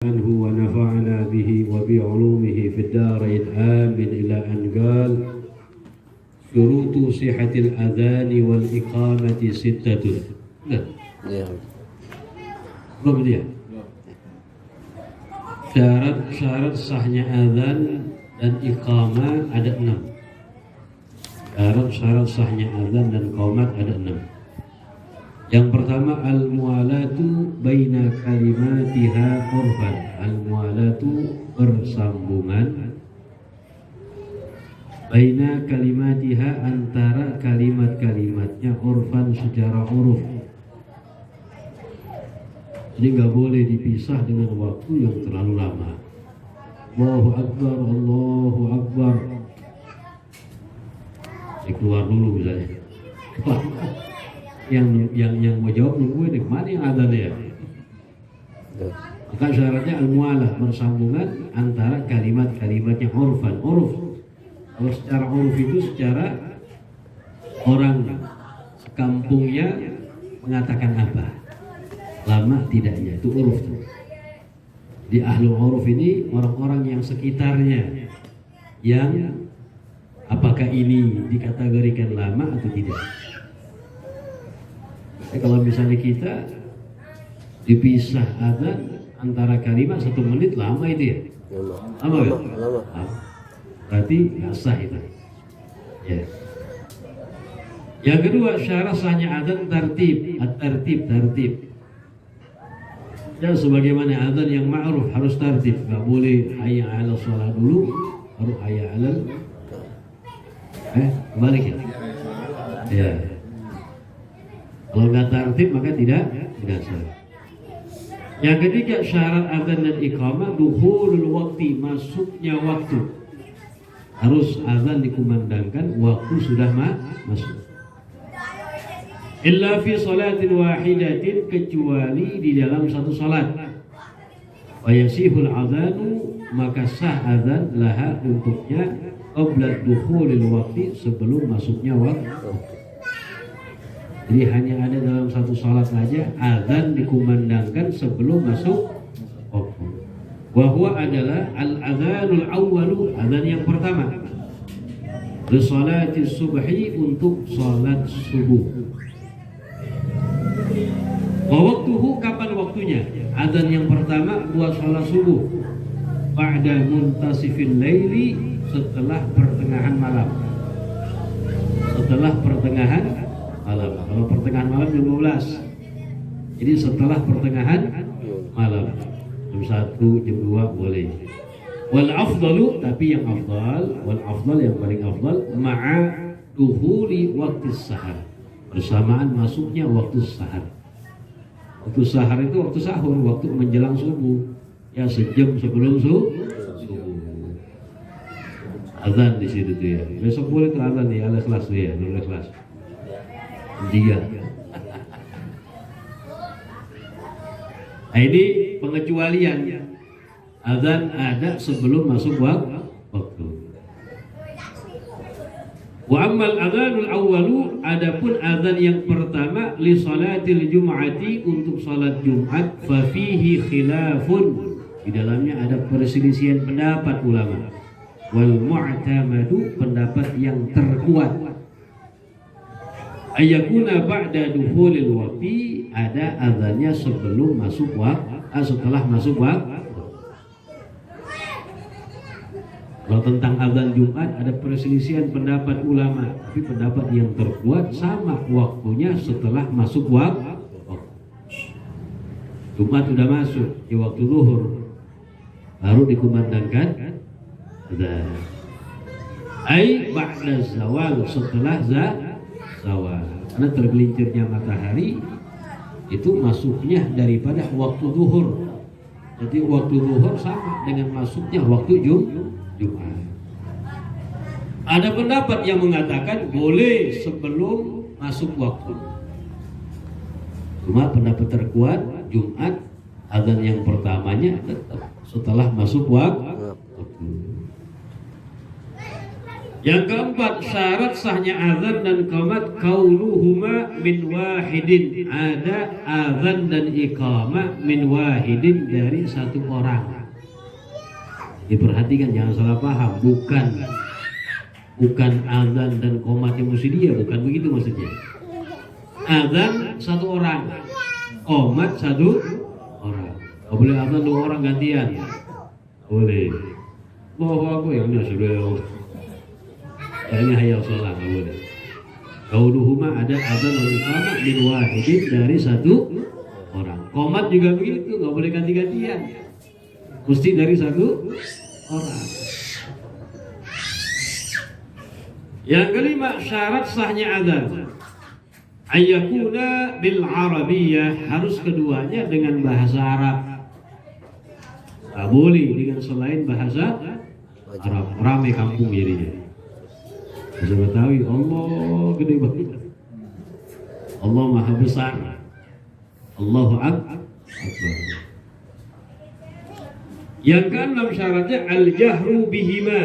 عنه ونفعنا به وبعلومه في الدارين آمين إلى أن قال شروط صحة الأذان والإقامة ستة. Belum dia. Syarat sahnya azan dan iqamah ada 6. Syarat sahnya azan dan iqamat ada 6. Yang pertama al-mu'alatu baina kalimatiha urfan. Al-mu'alatu bersambungan baina kalimatiha antara kalimat-kalimatnya urfan secara uruf. Jadi nggak boleh dipisah dengan waktu yang terlalu lama. Allahu Akbar, Allahu Akbar. Saya keluar dulu misalnya. yang mau jawab nungguin deh, mana yang ada ya? Maka syaratnya al-mu'alah bersambungan antara kalimat-kalimatnya urfan. Uruf. Kalau secara uruf itu secara orang sekampungnya mengatakan apa? Lama tidaknya, itu uruf tuh. Di ahlul uruf ini orang-orang yang sekitarnya yang apakah ini dikategorikan lama atau tidak. Kalau misalnya kita dipisah azan antara kalimat 1 menit lama itu ya? Lama ya? Lama. Berarti nggak sah itu. Ya. Yang kedua syarat sahnya azan tartib. Dan sebagaimana azan yang ma'ruf harus tartib, nggak boleh hayya 'ala shalah dulu baru hayya 'ala balik ya. Ya. Kalau nggak tartib maka tidak sah. Yang ketiga syarat azan dan iqamah dukhulul waqti, masuknya waktu. Harus azan dikumandangkan waktu sudah masuk. Illa fi salatin wahidatin, kecuali di dalam satu salat. Wa yasihul azanu, maka sah azan laha untuknya qabla dukhulil waqti, sebelum masuknya waktu. Jadi hanya ada dalam satu salat saja azan dikumandangkan sebelum masuk waktu. Wa huwa adalah al-adzanul awwalu, azan yang pertama. Li salati subhi, untuk salat subuh. Wa waktuhu, kapan waktunya? Azan yang pertama buat salat subuh. Ba'da muntasifil laili, setelah pertengahan malam. Setelah pertengahan malam. Kalau pertengahan malam jam 12. Jadi setelah pertengahan malam. Jam 1, jam 2 boleh. Wal afdalu, tapi yang afdal, yang paling afdal ma'a dukhuli waktu sahar, bersamaan masuknya waktu sahar. Waktu sahar itu waktu sahur, waktu menjelang subuh. Ya, sejam sebelum subuh. Azan di situ tuh ya. Besok boleh tuh azan ya, al-ikhlas tuh ya, al-ikhlas. Dia. Nah, ini pengecualian. Azan ada sebelum masuk waktu. Wa ammal adzanul awwalu, adapun azan yang pertama li salatil jum'ati, untuk salat Jumat, fa fihi khilafun, di dalamnya ada perselisihan pendapat ulama. Wal mu'tamadu, pendapat yang terkuat, ayakuna ba'da dukhulil waqti, ada azannya sebelum masuk waktu, setelah masuk waktu. Kalau tentang azan Jumat ada perselisihan pendapat ulama, tapi pendapat yang terkuat sama waktunya setelah masuk waktu. Jumat sudah masuk di waktu zuhur, baru dikumandangkan azan. Ai ba'da zawal, setelah zawal. Karena tergelincirnya matahari itu masuknya daripada waktu zuhur. Jadi waktu zuhur sama dengan masuknya waktu Jumat. Ada pendapat yang mengatakan boleh sebelum masuk waktu. Cuma pendapat terkuat Jumat azan yang pertamanya tetap setelah masuk waktu. Yang keempat, syarat sahnya azan dan iqamah qauluhuma min wahidin. Ada azan dan iqamah min wahidin dari satu orang. Diperhatikan, jangan salah paham. Bukan azan dan qomat yang mesti dia, bukan begitu maksudnya. Azan satu orang, qomat satu orang. Nggak boleh azan dua orang gantian. Boleh. Bahwa aku yang sudah. Ini hayal sholat, nggak boleh. Qauluhuma ada azan dan iqamah min wahidin dari satu orang. Qomat juga begitu, nggak boleh ganti-gantian. Mesti dari satu orang. Yang kelima, syarat sahnya azan ayyakuna bil arabiyyah, harus keduanya dengan bahasa Arab. Tak boleh dengan selain bahasa Arab. Ramai kampung jadinya. Bahasa Betawi, Allah gede banget, Allah maha besar, Allahu Akbar. Yang keenam syaratnya al-jahru bihima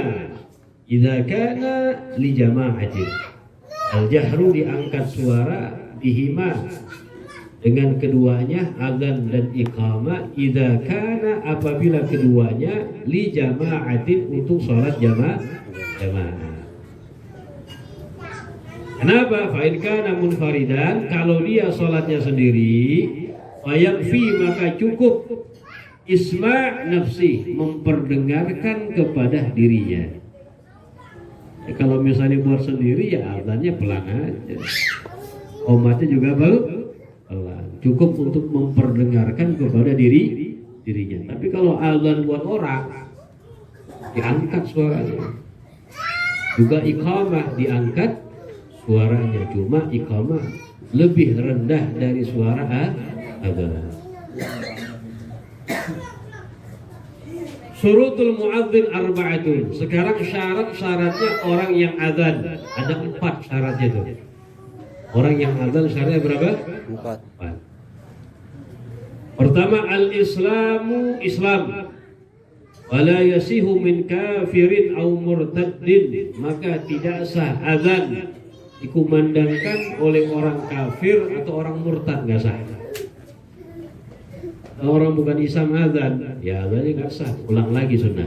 idza kana li jama'atin. Al-jahru diangkat suara bihima dengan keduanya, azan dan iqamah, idza kana apabila keduanya li jama'atin untuk salat jamaah. Kenapa? Fa'in kana munfaridan, kalau dia sholatnya sendiri, fayakfi maka cukup isma' nafsi, memperdengarkan kepada dirinya. Ya, kalau misalnya buat sendiri ya azannya pelan aja, qomatnya juga pelan, cukup untuk memperdengarkan kepada dirinya. Tapi kalau azan buat orang, diangkat suaranya, juga iqamah diangkat suaranya, cuma iqamah lebih rendah dari suara azan. Syurutul muadzin arba'atun. Sekarang syarat-syaratnya orang yang azan. Ada 4 syaratnya tuh. Orang yang azan syaratnya berapa? 4. Pertama, al-islamu, Islam. Wala yasihu min kafirin au murtaddin, maka tidak sah azan dikumandangkan oleh orang kafir atau orang murtad, nggak sah. Kalau orang bukan Islam azan, ya azannya nggak sah, ulang lagi sunnah.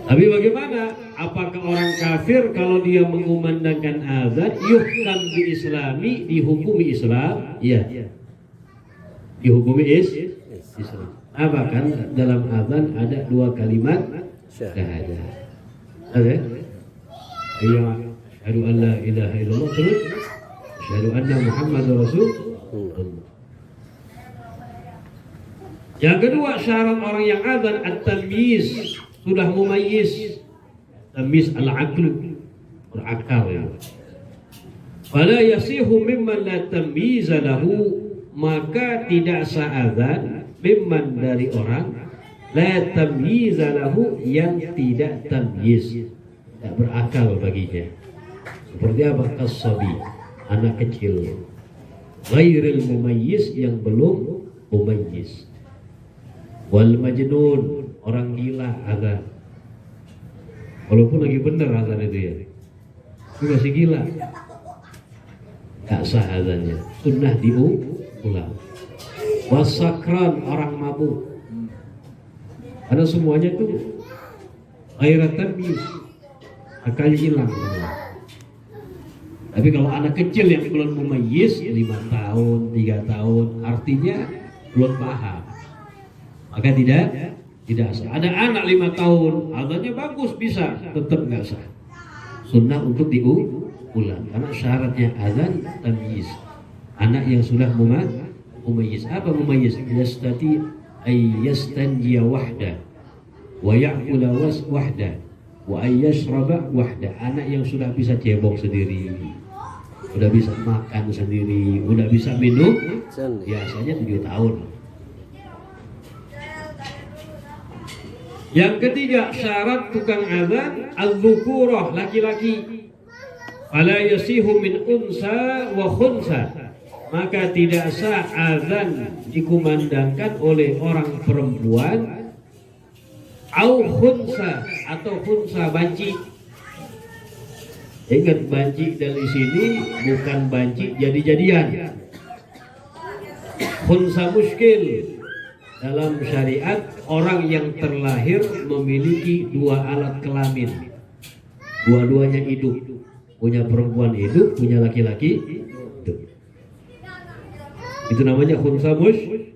Tapi bagaimana? Apakah orang kafir kalau dia mengumandangkan azan, yuhkam di Islami, dihukumi Islam? Iya, dihukumi Islam. Apa kan dalam azan ada 2 kalimat syahadat. Ada? Iya, asyhadu an la ilaha illallah, terus asyhadu anna Muhammadar Rasulullah. Yang kedua, syarat orang yang azan at-tamyiz, sudah mumayyiz. Tamyiz al-aql, berakal ya. Fala yasihu mimman la tamyiza lahu, maka tidak sah azan mimman dari orang la tamyiza lahu, yang tidak tamyiz, tidak berakal baginya. Seperti apa? As-sabi, anak kecil, ghairil mumayyiz, yang belum mumayyiz, wal majnun, orang gila azan. Walaupun lagi bener azan itu ya, itu masih gila, tak sah azannya, sunnah diulang. Wasakran, orang mabuk, karena semuanya tuh ghairat tamyiz, akalnya hilang. Tapi kalau anak kecil yang belum mumayyiz, 5 tahun, 3 tahun, artinya belum paham, maka tidak sah. Ada anak 5 tahun, azannya bagus, bisa, tetap nggak sah. Sunnah untuk diulang, karena syaratnya azan tamyiz. Anak yang sudah mumayyiz. Apa mumayyiz? Yastati ay yastanjiya wahda wa ya'kula wahda wa ay yashraba wahda. Anak yang sudah bisa cebok sendiri, udah bisa makan sendiri, udah bisa minum, biasanya 7 tahun. Yang ketiga, syarat tukang azan az-dzukurah, laki-laki. Fala yasihu min unsa wa khunsa, maka tidak sah azan dikumandangkan oleh orang perempuan Au khunsa atau khunsa banci. Ingat banci dari sini bukan banci jadi-jadian. Khunsa muskil dalam syariat orang yang terlahir memiliki dua alat kelamin. Dua-duanya hidup. Punya perempuan hidup, punya laki-laki hidup. Itu namanya khunsa muskil.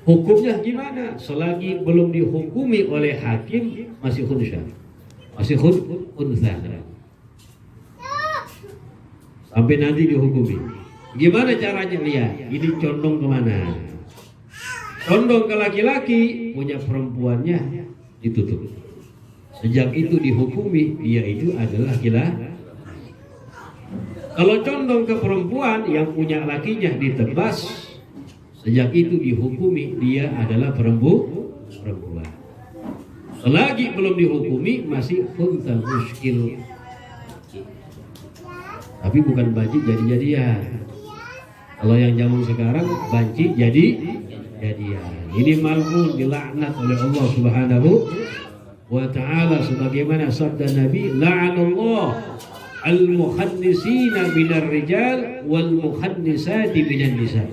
Hukumnya gimana? Selagi belum dihukumi oleh hakim masih khunsa. Masih khunsa. Sampai nanti dihukumi. Gimana caranya? Lihat, ini condong kemana? Condong ke laki-laki, punya perempuannya ditutup. Sejak itu dihukumi, dia itu adalah laki-laki. Kalau condong ke perempuan yang punya lakinya ditebas, sejak itu dihukumi dia adalah perempuan. Selagi belum dihukumi masih khunsa muskil. Tapi bukan banci jadi-jadian. Kalau yang zaman sekarang banci jadi-jadian. Ini mal'un, dilaknat oleh Allah Subhanahu wa ta'ala sebagaimana sabda Nabi, la'anallah al-mukhannisina minar rijal wal mukhannisati minan nisa.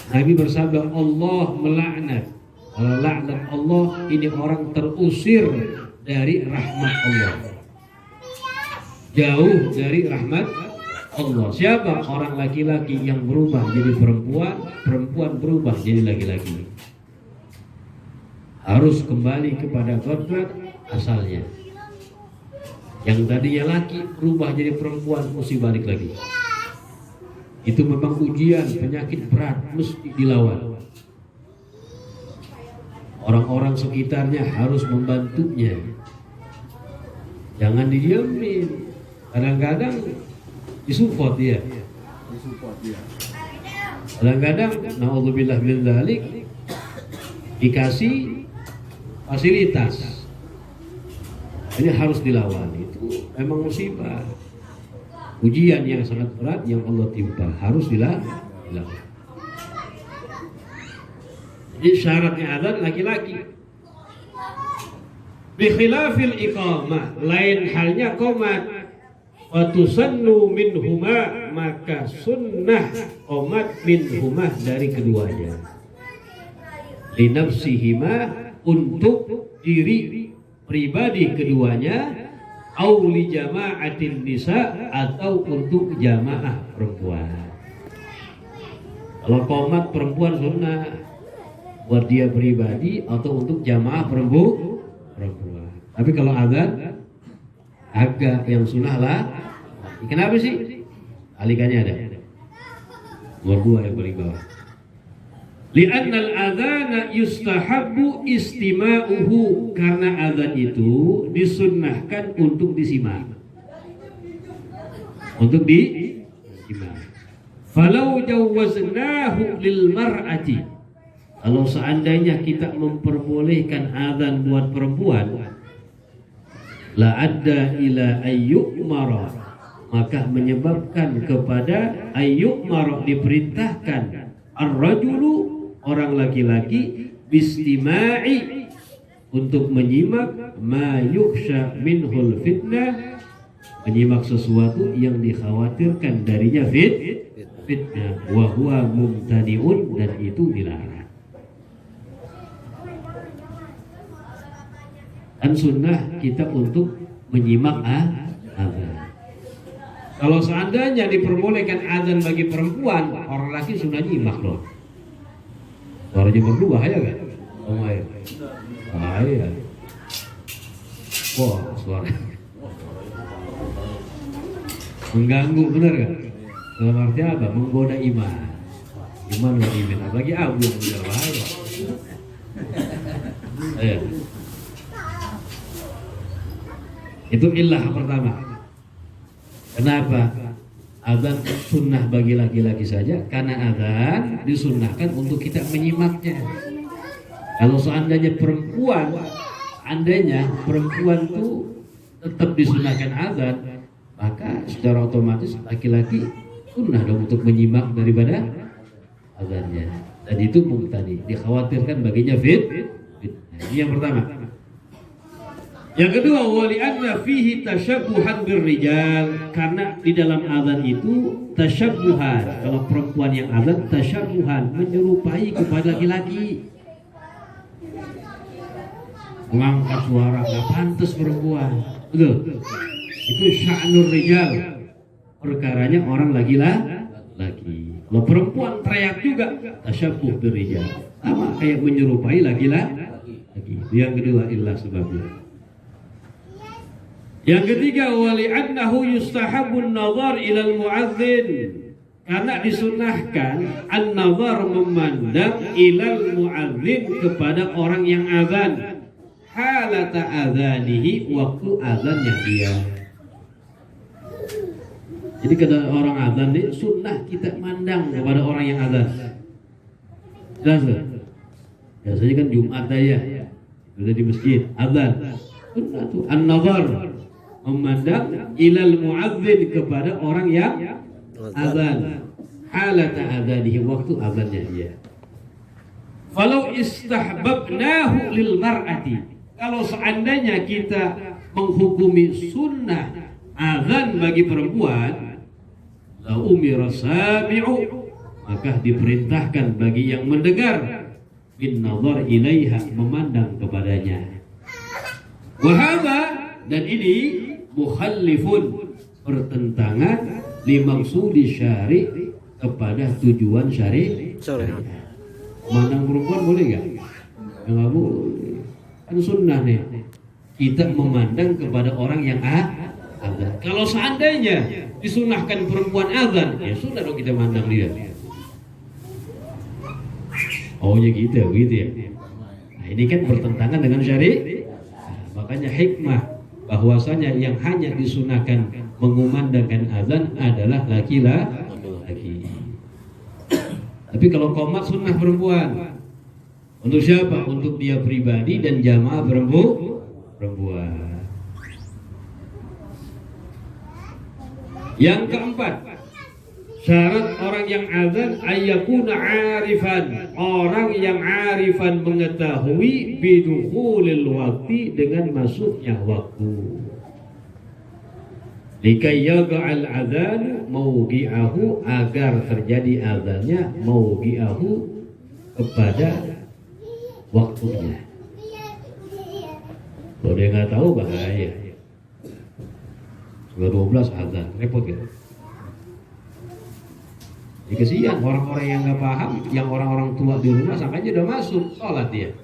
Nabi bersabda, Allah melaknat. Kalau laknat Allah, ini orang terusir dari rahmat Allah. Jauh dari rahmat Allah. Siapa? Orang laki-laki yang berubah jadi perempuan, perempuan berubah jadi laki-laki. Harus kembali kepada kodrat asalnya. Yang tadinya laki berubah jadi perempuan, mesti balik lagi. Itu memang ujian, penyakit berat, mesti dilawan. Orang-orang sekitarnya harus membantunya. Jangan didiamin. Kadang-kadang disupport dia. Kadang-kadang, na'udzubillah min dzalik, dikasih fasilitas. Ini harus dilawan. Itu memang musibah. Ujian yang sangat berat yang Allah timpa harus dilawan. Jadi syaratnya adzan laki-laki. Bi khilafil iqamah, lain halnya qomat. Wa tusannu minhuma, maka sunnah qomat minhuma dari keduanya. Li nafsihima, untuk diri pribadi keduanya. Au li jama'atin nisa, atau untuk jamaah perempuan. Kalau qomat perempuan sunnah buat dia pribadi atau untuk jamaah perempuan. Tapi kalau adzan agak yang sunnah lah. Kenapa sih? Alikannya ada. Nomor 2 yang paling bawah. Li'annal adzana yustahabbu istima'uhu, karena adzan itu disunnahkan untuk disimak. Untuk disimak. Falau jawaznahu lil mar'ati, kalau seandainya kita memperbolehkan adzan buat perempuan, la adda ila ayyumara, maka menyebabkan kepada ayyumara, diperintahkan ar-rajulu, orang laki-laki, bistima'i, untuk menyimak ma yukhsha minhul fitnah, menyimak sesuatu yang dikhawatirkan darinya fitnah, wa huwa mumtani'un, dan itu dilarang. Dan sunnah kita untuk menyimak adzan. Kalau seandainya diperbolehkan adzan bagi perempuan, orang laki sunnah nyimak loh. Suaranya berdua bahaya kan? Oh my, bahaya. Wah, suara mengganggu, benar kan? Dalam arti apa? Menggoda iman. Iman dan iman, apalagi abu yang benar, bahaya. Itu illah pertama. Kenapa? Adzan sunnah bagi laki-laki saja, karena adzan disunnahkan untuk kita menyimaknya. Kalau seandainya perempuan itu tetap disunahkan adzan, maka secara otomatis laki-laki sunnah dong untuk menyimak daripada adzannya. Dan itu tadi dikhawatirkan baginya fitnah. Ini yang pertama. Yang kedua, wali anna fihi tasyabbuhan birrijal, karena di dalam azan itu tasyabbuhan. Kalau perempuan yang azan tasyabbuhan, menyerupai kepada laki-laki. Mengangkat suara nggak pantas perempuan. Betul. Itu sya'nur rijal. Perkaranya orang laki-laki. Kalau perempuan teriak juga tasyabbuh birrijal. Sama kayak menyerupai laki-laki. Yang kedua illa sebabnya. Yang ketiga, wali annahu yustahabun nazar ilal muadzin, karena disunahkan an-nazar memandang ilal muadzin kepada orang yang azan, halata adzanihi, waktu azannya dia. Jadi kata orang azan ini sunnah kita mandang kepada orang yang azan. Jelas gak? Biasanya kan Jumat aja, sudah di masjid azan. Sunnah tuh an-nazar, memandang ilal muadzin kepada orang yang azan, halata adzanihi, waktu azannya dia. Falau istahbabnahu lil mar'ati, kalau seandainya kita menghukumi sunnah azan bagi perempuan, la umira sami'u, maka diperintahkan bagi yang mendengar bin nazar ilaiha, memandang kepadanya. Wa hadza, dan ini mukhallifun, bertentangan limaksudi syari, kepada tujuan syari. Memandang perempuan boleh nggak? Nggak boleh. Kan sunnah nih, kita memandang kepada orang yang azan. Kalau seandainya disunahkan perempuan azan, ya sudah dong kita mandang dia. Oh ya gitu ya. Nah, ini kan bertentangan dengan syari. Nah, makanya hikmah bahwasanya yang hanya disunahkan mengumandangkan azan adalah laki-laki. Tapi kalau qomat sunnah perempuan. Untuk siapa? Untuk dia pribadi dan jamaah perempuan. Yang keempat, syarat orang yang azan ayyakuna arifan, orang yang arifan mengetahui bidukhulil waktu, dengan masuknya waktu. Likai yaga'al adzan mawdi'ahu, agar terjadi azannya mawdi'ahu, kepada waktunya. Kalau dia nggak tahu bahaya. Sudah 12 azan, repot gitu. Ya, kesian orang-orang yang nggak paham, yang orang-orang tua di rumah sangkanya udah masuk sholat dia.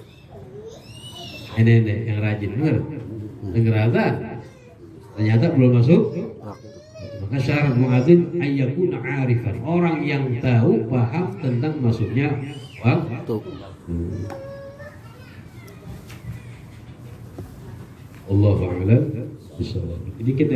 Nenek yang rajin denger azan, ternyata belum masuk. Maka syarat muadzin ayyakuna arifan, orang yang tahu paham tentang masuknya waktu. Allahu a'lam bishawab. Jadi kita